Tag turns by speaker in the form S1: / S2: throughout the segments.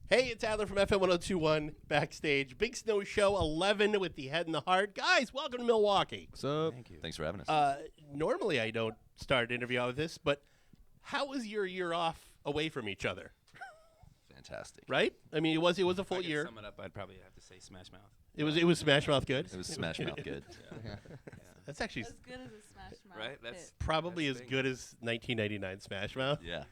S1: Hey, it's Adler from FM 1021 Backstage. Big Snow Show 11 with the head and the heart. Guys, welcome to Milwaukee.
S2: What's up?
S3: Thank you.
S2: Thanks for having us.
S1: Normally I don't start an interview out with this, but how was your year off away from each other?
S2: Fantastic.
S1: Right? I mean, it was a full year.
S3: To sum it up, I'd probably have to say Smash Mouth.
S1: It was Smash Mouth good.
S2: It was Smash Mouth good.
S1: That's actually
S4: As good as a Smash Mouth.
S3: Right? That's
S1: probably as
S3: big.
S1: good as 1999 Smash Mouth.
S2: Yeah.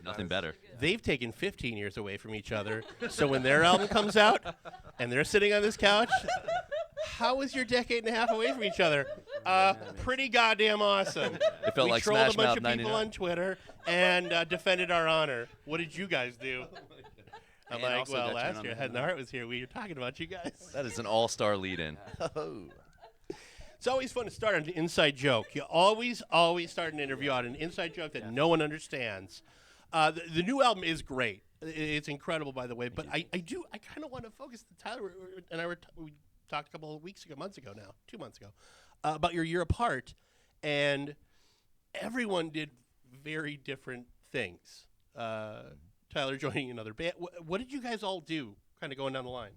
S2: Nothing better.
S1: They've taken 15 years away from each other, so when their album comes out and they're sitting on this couch, how was your decade and a half away from each other? Pretty goddamn awesome.
S2: It felt
S1: we
S2: like
S1: trolled
S2: Smash
S1: a bunch
S2: Mouth
S1: of
S2: 99.
S1: people on Twitter and defended our honor. What did you guys do? I'm
S3: And
S1: like,
S3: also
S1: well,
S3: got turned
S1: last
S3: on
S1: year
S3: the
S1: Head and
S3: head.
S1: Heart was here. We were talking about you guys.
S2: That is an all-star lead-in. Oh.
S1: It's always fun to start on an inside joke. You always start an interview on an inside joke that no one understands. The new album is great. It's incredible, by the way. But I kind of want to focus. Tyler and I we talked a couple of months ago now, 2 months ago, about your year apart, and everyone did very different things. Tyler joining another band. What did you guys all do? Kind of going down the line.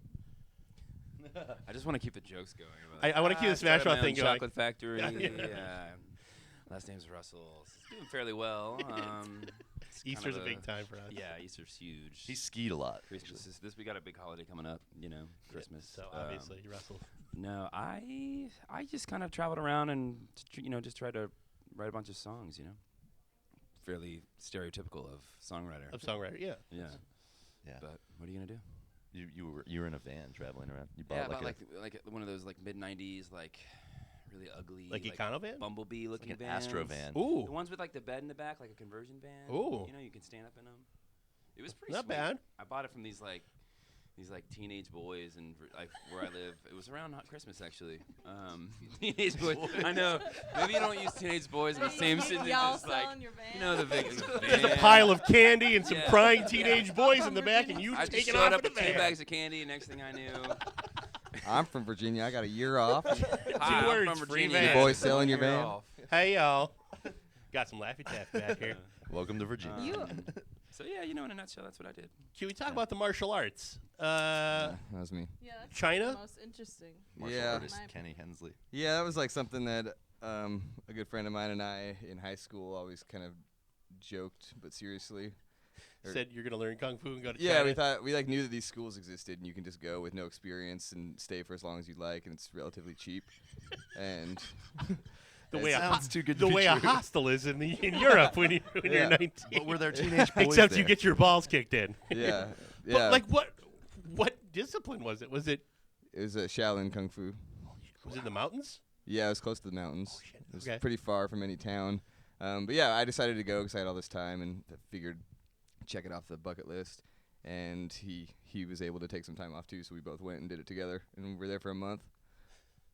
S3: I just want to keep the jokes going.
S1: I wanna keep the Smash
S3: started
S1: Mouth
S3: my
S1: thing
S3: own
S1: going.
S3: Chocolate Factory.
S1: Yeah.
S3: Last name's Russell. It's doing fairly well. It's kind
S1: Easter's
S3: of
S1: a big time for us.
S3: Yeah, Easter's huge.
S2: He skied a lot.
S3: Christmas is this. We got a big holiday coming up. Christmas.
S1: So obviously, Russell.
S3: No, I just kind of traveled around and just tried to write a bunch of songs. Fairly stereotypical of songwriter.
S1: Of songwriter, yeah.
S3: Yeah.
S2: Yeah.
S3: But what are you gonna do?
S2: You were in a van traveling around. You bought
S3: Yeah,
S2: like
S3: about like one of those like mid '90s really ugly
S1: Like Econovan?
S3: bumblebee looking
S2: an
S3: vans.
S2: Astro van.
S1: Ooh.
S3: The ones with like the bed in the back, like a conversion van.
S1: Ooh.
S3: You can stand up in them. It was pretty
S1: Not
S3: sweet.
S1: bad.
S3: I bought it from these teenage boys and like where I live. It was around Christmas actually. Teenage boys. I know. Maybe you don't use teenage boys in the same sentence.
S4: Y'all
S3: Just like
S4: selling your van?
S3: the big
S1: There's a pile of candy and some
S3: Yeah.
S1: crying teenage boys in the back, and you
S3: I just
S1: taking
S3: showed
S1: off
S3: up
S1: in the
S3: with 2
S1: van.
S3: bags of candy. Next thing I knew,
S5: I'm from Virginia. I got a year off.
S3: hi, I'm
S1: words,
S3: from
S1: free
S3: Virginia.
S1: van.
S5: You boys selling your
S3: Year
S5: van?
S3: off.
S1: Hey, y'all. Got some Laffy Taffy back here.
S2: Welcome to Virginia.
S3: So yeah, in a nutshell, that's what I did.
S1: Can we talk about the martial arts?
S5: That was me.
S4: Yeah, that's
S1: China?
S4: the most interesting.
S2: Martial
S5: Yeah.
S2: artist
S4: My
S2: Kenny Hensley.
S5: Yeah, that was like something that a good friend of mine and I in high school always kind of joked, but seriously.
S1: Said you're going to learn Kung Fu and go to
S5: Yeah,
S1: China.
S5: we thought we knew that these schools existed, and you can just go with no experience and stay for as long as you'd like, and it's relatively cheap. And
S1: the
S2: That
S1: way,
S2: sounds too good to
S1: the
S2: be
S1: way a
S2: true.
S1: hostel is in Europe when you're
S5: Yeah.
S1: 19.
S2: But were there teenage boys
S1: Except
S2: there?
S1: you get your balls kicked in.
S5: yeah,
S1: But
S5: yeah,
S1: like what discipline was it? Was it
S5: it was a Shaolin Kung Fu.
S1: in the mountains?
S5: Yeah, it was close to the mountains.
S1: shit.
S5: It was
S1: Okay.
S5: pretty far from any town. But yeah, I decided to go because I had all this time and figured check it off the bucket list. And he was able to take some time off too, so we both went and did it together. And we were there for a month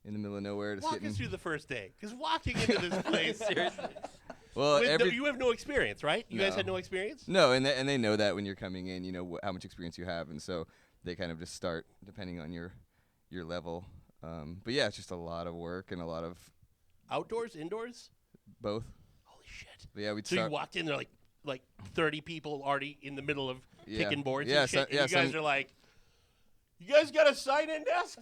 S5: in the middle of nowhere. Just
S1: Walk
S5: getting
S1: us through the first day. Because walking into this place,
S3: Seriously.
S5: well,
S1: you have no experience, right? You guys
S5: No.
S1: had no experience?
S5: no, and they know that when you're coming in, you know how much experience you have, and so they kind of just start depending on your level. But yeah, it's just a lot of work and a lot of
S1: Outdoors, indoors?
S5: both.
S1: Holy shit.
S5: But yeah, we'd
S1: So
S5: start.
S1: you walked in there like 30 people already in the middle of
S5: Yeah.
S1: kicking boards
S5: Yeah,
S1: and shit.
S5: so- yeah,
S1: and you guys
S5: some-
S1: are like, you guys got a sign-in desk?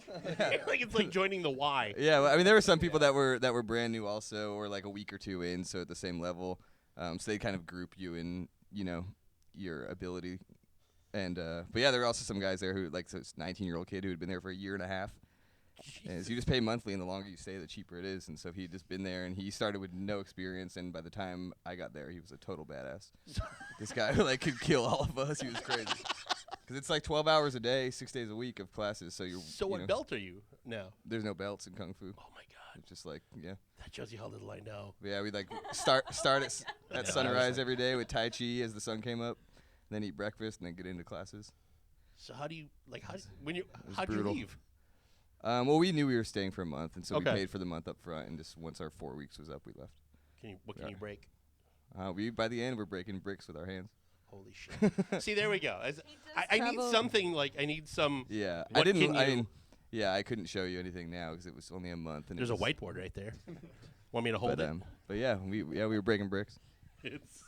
S1: Like it's like joining the Y.
S5: Yeah, well, I mean, there were some people that were brand new also, or like a week or two in, so at the same level. So they kind of group you in, your ability. And but yeah, there were also some guys there who, like this 19-year-old kid who had been there for a year and a half. And so you just pay monthly, and the longer you stay, the cheaper it is. And so he had just been there, and he started with no experience. And by the time I got there, he was a total badass. This guy could kill all of us. He was crazy. Because it's like 12 hours a day, 6 days a week of classes. So
S1: So what belt are you now?
S5: There's no belts in Kung Fu.
S1: Oh my God.
S5: It's just like, yeah.
S1: That shows you how little I know.
S5: Yeah, we'd like start at sunrise every day with Tai Chi as the sun came up, then eat breakfast, and then get into classes.
S1: So how do you how'd you
S5: brutal.
S1: leave?
S5: Well, we knew we were staying for a month, and so
S1: Okay.
S5: we paid for the month up front, and just once our 4 weeks was up, we left.
S1: What can you break?
S5: We by the end, we're breaking bricks with our hands.
S1: Holy shit. See, there we go. I need something I need some.
S5: Yeah,
S1: What
S5: I didn't.
S1: can
S5: I
S1: you-
S5: mean, yeah, I couldn't show you anything now because it was only a month. And
S1: There's
S5: it
S1: a
S5: was,
S1: whiteboard right there. Want me to hold
S5: But
S1: it?
S5: but yeah, we were breaking bricks.
S1: It's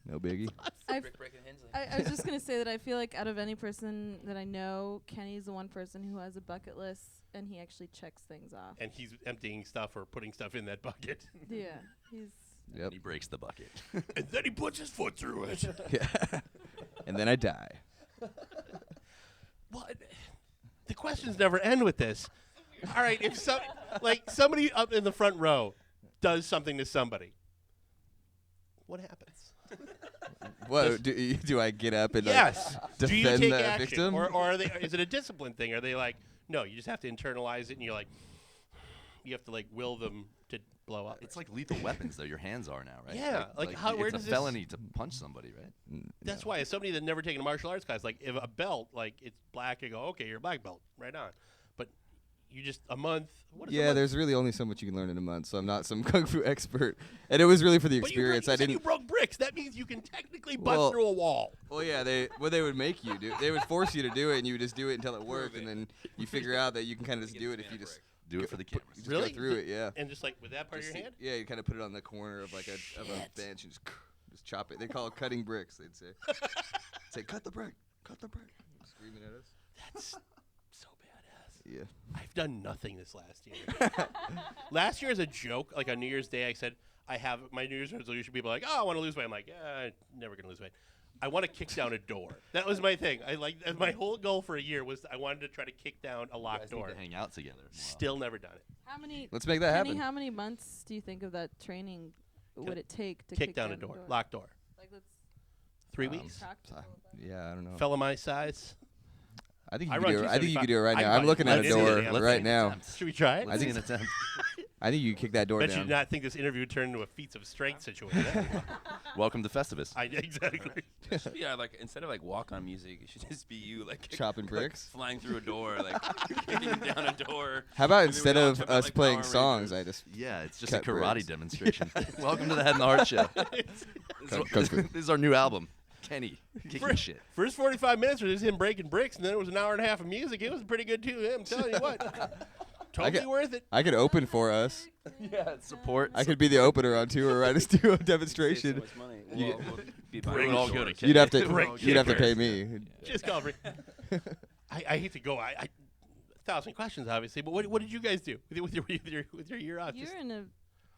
S5: No biggie.
S4: I've-
S3: Brick breaking Hensley.
S4: I was just gonna say that I feel like out of any person that I know, Kenny's the one person who has a bucket list and he actually checks things off.
S1: And he's emptying stuff or putting stuff in that bucket.
S4: Yeah, he's.
S5: Yep.
S2: And he breaks the bucket.
S1: And then he puts his foot through it.
S5: Yeah. And then I die.
S1: What? The questions never end with this. All right, if somebody up in the front row does something to somebody, what happens?
S5: What do I get up and
S1: Yes.
S5: like,
S1: Do you
S5: defend
S1: take
S5: the
S1: action,
S5: victim?
S1: or are they? Is it a discipline thing? Are they like, no, you just have to internalize it, and you're like, you have to like will them to blow up.
S2: It's like lethal weapons, though. Your hands are now, right?
S1: Yeah, like how- where
S2: it's
S1: does
S2: a
S1: this-
S2: felony to punch somebody, right?
S1: That's why, as somebody that never taken a martial arts class, like if a belt, like it's black, you go, okay, you're a black belt, right on. But you just a month. What is a
S5: Yeah,
S1: month?
S5: there's really only so much you can learn in a month, so I'm not some kung fu expert. And it was really for the
S1: But you broke-
S5: experience.
S1: you
S5: I
S1: said
S5: didn't.
S1: You broke bricks. That means you can technically bust
S5: Well-
S1: through a wall.
S5: Well, yeah, they would make you do. They would force you to do it, and you would just do it until it worked, and then you figure out that you can kind of just do it if you just
S2: Do it for the cameras.
S5: you just
S1: Really?
S5: go through it. Yeah.
S1: And just like with that part of your hand.
S5: Yeah, you kind of put it on the corner of like a bench and just chop it. They call it cutting bricks. They'd say, cut the brick, cut the brick. Screaming at us.
S1: That's so badass.
S5: Yeah.
S1: I've done nothing this last year. Last year, as a joke, like on New Year's Day, I said I have my New Year's resolution. People are like, "Oh, I want to lose weight." I'm like, "Yeah, never gonna lose weight." I want to kick down a door. That was my thing. My whole goal for a year was I wanted to try to kick down a
S2: You
S1: locked
S2: guys need
S1: door.
S2: to hang out together. more
S1: Still never done it.
S4: How many?
S5: Let's make that
S4: Kenny,
S5: happen.
S4: how many months do you think of that training would it take to
S1: Kick down a door, locked door.
S4: Like let's
S1: 3
S5: Um,
S1: weeks.
S4: practice.
S5: Yeah, I don't know.
S1: Fella my size.
S5: I think
S1: I
S5: you
S1: run
S5: could do it. I think you could do it right
S1: I
S5: now.
S1: run
S5: I'm looking at a
S1: let's see
S5: door
S1: it, let's
S5: right
S1: see it.
S5: now.
S1: Should we try it?
S2: Let's see an attempt.
S5: I think you could kick that door
S1: Bet you
S5: down.
S1: did not think this interview would turn into a feats of strength situation.
S2: Welcome to Festivus.
S1: Exactly.
S3: Yeah, like instead of like walk on music, it should just be you like
S5: Chopping bricks?
S3: flying through a door, like kicking down a door.
S5: How about
S3: And then we
S5: instead
S3: all
S5: of
S3: jump out
S5: us
S3: like
S5: playing
S3: Power
S5: songs,
S3: Rangers.
S5: I just
S2: Yeah, it's just
S5: Cut
S2: a karate
S5: bricks.
S2: demonstration. Welcome to the Head and the Heart Show.
S5: Kung fu.
S2: This is our new album, Kenny, kicking shit.
S1: First 45 minutes was just him breaking bricks, and then it was an hour and a half of music. It was pretty good too. I'm telling you what, totally worth it.
S5: I could open for us.
S2: Yeah, support.
S5: I could be the opener on tour. Right, just do a demonstration.
S3: We'll be
S2: We would all go to
S5: You'd have to.
S1: Brick
S5: You'd have to
S1: kickers.
S5: pay me.
S1: Just call me. I hate to go. I 1,000 questions, obviously, but what did you guys do with your year off?
S4: You're in a.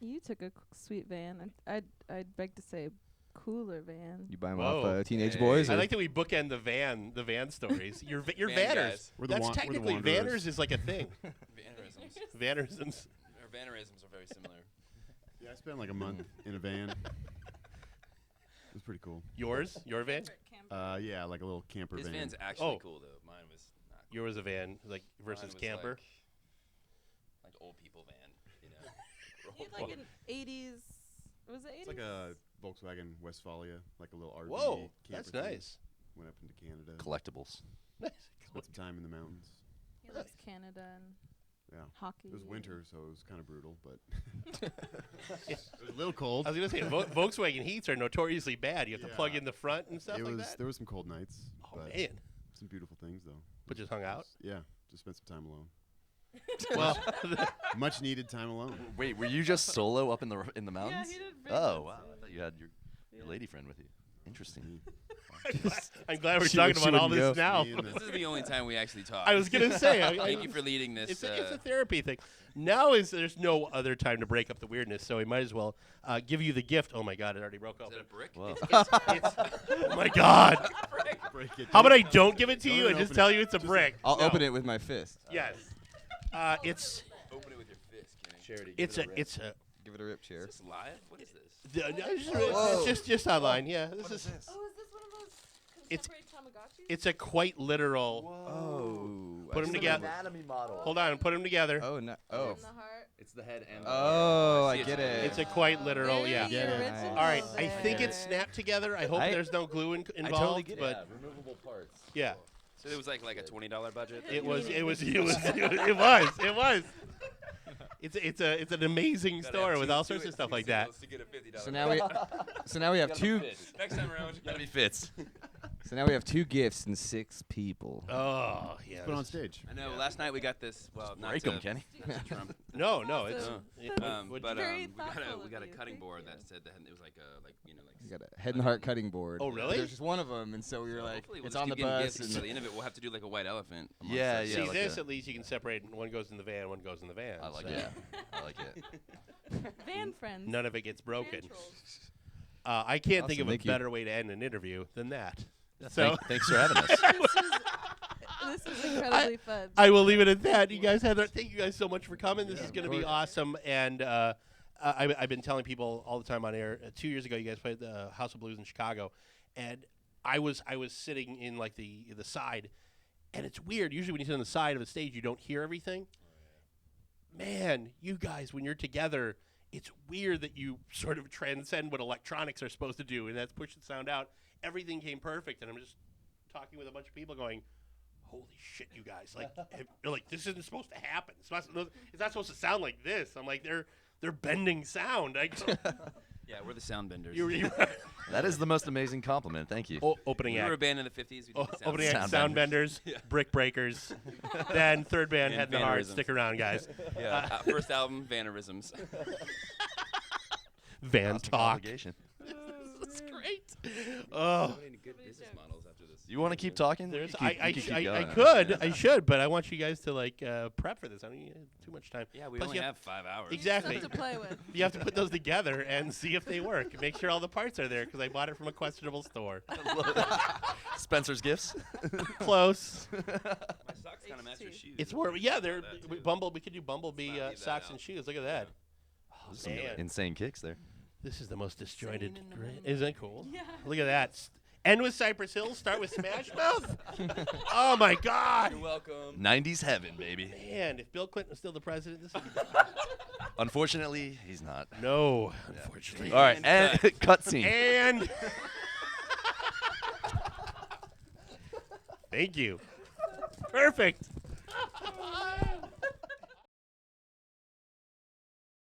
S4: You took a sweet van. I'd beg to say, cooler van.
S5: You buy them
S1: Whoa.
S5: off Teenage
S3: Hey.
S5: Boys.
S1: I
S5: or-
S1: like that we bookend the van stories. Your
S3: Van
S1: vanners.
S3: guys.
S6: We're the
S1: That's
S6: we're the
S1: technically
S6: wanderers.
S1: vanners is like a thing.
S3: Mannerisms.
S1: Vannerisms.
S3: Our mannerisms are very similar.
S6: Yeah, I spent like a month in a van. It was pretty cool.
S1: Yours? Your van?
S6: Yeah, like a little camper
S3: His
S6: van.
S3: van's actually
S1: Oh.
S3: cool though. Mine was not. Cool.
S1: Yours a van, like versus
S3: Mine was
S1: camper.
S3: Like old people van, you know.
S4: You had like an 80s. Was it 80s?
S6: It's like a Volkswagen Westfalia, like a little RV
S1: Whoa,
S6: camper
S1: that's
S6: thing.
S1: nice.
S6: Went up into Canada.
S2: Collectibles.
S1: Nice.
S6: Spent some time in the mountains.
S4: He loves Canada and
S6: Yeah.
S4: hockey.
S6: It was
S4: and-
S6: winter, so it was kind of brutal, but it was a little cold.
S1: I was gonna say Volkswagen heats are notoriously bad. You have to plug
S6: Yeah.
S1: in the front and stuff
S6: It
S1: like
S6: was
S1: that.
S6: there were some cold nights,
S1: Oh
S6: but
S1: man,
S6: some beautiful things though.
S1: but just hung out.
S6: Yeah, just spent some time alone.
S1: Well,
S6: Much needed time alone.
S2: Wait, were you just solo up in the mountains?
S4: he did very
S2: Oh
S4: much
S2: wow,
S4: so.
S2: I thought you had your lady friend with you. Interesting.
S1: I'm glad we're
S5: She
S1: talking
S5: would- she
S1: about all
S5: wouldn't
S1: this
S5: go.
S1: now.
S6: Me and
S3: This is the only time we actually talk.
S1: I was gonna say,
S3: Thank you for leading this.
S1: It's a therapy thing. Now there's no other time to break up the weirdness, so we might as well give you the gift. Oh my God, it already broke
S3: Is
S1: open.
S3: it a brick?
S2: Whoa.
S1: Oh my God.
S6: Break it.
S1: How about I don't give it to
S6: Don't
S1: you
S6: even
S1: and just
S6: open
S1: tell
S6: it.
S1: you it's a brick?
S5: I'll
S1: No.
S5: open it with my fist.
S1: Yes. It's
S3: Open it with your fist, Kenny.
S2: Charity.
S1: it's a
S5: Give it a rip, chair.
S3: Is this live? What is this?
S1: it's just online. Yeah, this is
S4: Oh, is this one of those
S1: It's-
S4: contemporary Tamagotchis?
S1: it's a quite literal.
S5: Oh.
S1: Put 'em together.
S2: Anatomy model.
S1: Hold on, put them together.
S5: Oh no. Oh.
S4: In the heart.
S2: It's the head and
S5: Oh,
S3: I
S5: I
S3: see
S5: get
S3: it's-
S5: it.
S1: It's a quite literal.
S4: Very
S1: Yeah.
S5: Get it.
S4: original
S1: All right, I
S4: there.
S1: think it's snapped together. I hope
S5: I-
S1: there's no glue involved.
S2: I totally get
S1: but
S2: it. Removable parts.
S1: yeah,
S3: So it was like a $20 budget.
S1: it was. It's an amazing store with all sorts of stuff like that.
S5: So now we have two.
S3: Next time around,
S2: Gotta be fits.
S5: So now we have 2 gifts and 6 people.
S1: Oh, yeah.
S6: Put on
S1: this-
S6: stage.
S3: I know. Last night we got this. Well, not
S2: Break
S3: to,
S2: 'em, Kenny.
S3: not to Trump.
S1: No, it's.
S4: Awesome.
S1: it-
S4: That's
S1: what-
S3: But
S4: Very
S3: we
S4: thoughtful
S3: got a
S4: of you.
S3: cutting
S4: Thank
S3: board
S4: you.
S3: that said that it was like
S5: We got a head and heart cutting board.
S1: Oh, really?
S5: There's just one of them, and so we were like,
S3: hopefully we'll
S5: it's
S3: just
S5: on the
S3: keep getting
S5: bus.
S3: gifts.
S5: And
S3: So at the end of it, we'll have to do like a white elephant. amongst
S2: Yeah,
S3: us.
S2: yeah.
S1: See,
S2: like
S1: this
S2: a-
S1: at least you can separate. One goes in the van, one goes in the van.
S2: I like
S1: so
S2: it. I like it.
S4: Van friends.
S1: None of it gets broken.
S4: Van trolls.
S1: I can't think
S5: Awesome,
S1: of a
S5: thank you.
S1: better way to end an interview than that. So
S2: Thanks for having us.
S4: This is incredibly fun.
S1: I will leave it at that. You guys thank you guys so much for coming. This
S5: Yeah,
S1: is going to
S5: of
S1: be
S5: course.
S1: awesome. And I've been telling people all the time on air. 2 years ago, you guys played the House of Blues in Chicago, and I was sitting in like the side, and it's weird. Usually, when you sit on the side of the stage, you don't hear everything. Man, you guys, when you're together, it's weird that you sort of transcend what electronics are supposed to do, and that's push the sound out. Everything came perfect, and I'm just talking with a bunch of people going, holy shit, you guys! Like, they're like, this isn't supposed to happen. It's not supposed to sound like this. I'm like, they're bending sound.
S3: Yeah, we're the sound benders.
S1: you
S2: That is the most amazing compliment. Thank you.
S1: opening
S3: we were a
S1: act,
S3: band in the 50s. We did the sound
S1: opening act,
S2: Sound
S1: sound
S2: benders.
S1: benders, brick breakers. Then third band,
S3: And
S1: Head and Heart.
S3: Vannerisms.
S1: Stick around, guys.
S3: Yeah, first album, Vannerisms.
S1: Van
S2: Cosmic
S1: talk.
S2: obligation.
S1: That's great. Oh.
S3: Good business models after this.
S2: You want to keep talking?
S1: There's,
S2: You keep- you keep
S1: I
S2: going.
S1: could, I should, but I want you guys to like prep for this. I don't need too much time.
S3: Yeah, we
S1: Plus
S3: only
S1: you
S3: have 5 hours.
S1: Exactly.
S4: Stuff to play with.
S1: You have to put those together and see if they work. Make sure all the parts are there because I bought it from a questionable store.
S2: Spencer's gifts.
S1: Close.
S3: My socks kind of match your shoes.
S1: It's more. Yeah, they're
S3: That
S1: we,
S3: too.
S1: Bumble. We could do Bumblebee
S3: Let's not leave that
S1: socks
S3: out.
S1: and shoes. Look at that.
S2: Some
S1: Man.
S2: insane kicks there.
S1: This is the most disjointed.
S3: in the
S1: Great.
S3: moment.
S1: Isn't that cool?
S4: Yeah.
S1: Look at that. End with Cypress Hill. Start with Smash Mouth. Oh my God.
S3: You're welcome.
S2: 90s heaven, baby.
S1: Man, if Bill Clinton was still the president, this would be
S2: Unfortunately, he's not.
S1: no. Unfortunately.
S2: All right, and
S3: cut.
S2: cut scene.
S1: And thank you. Perfect.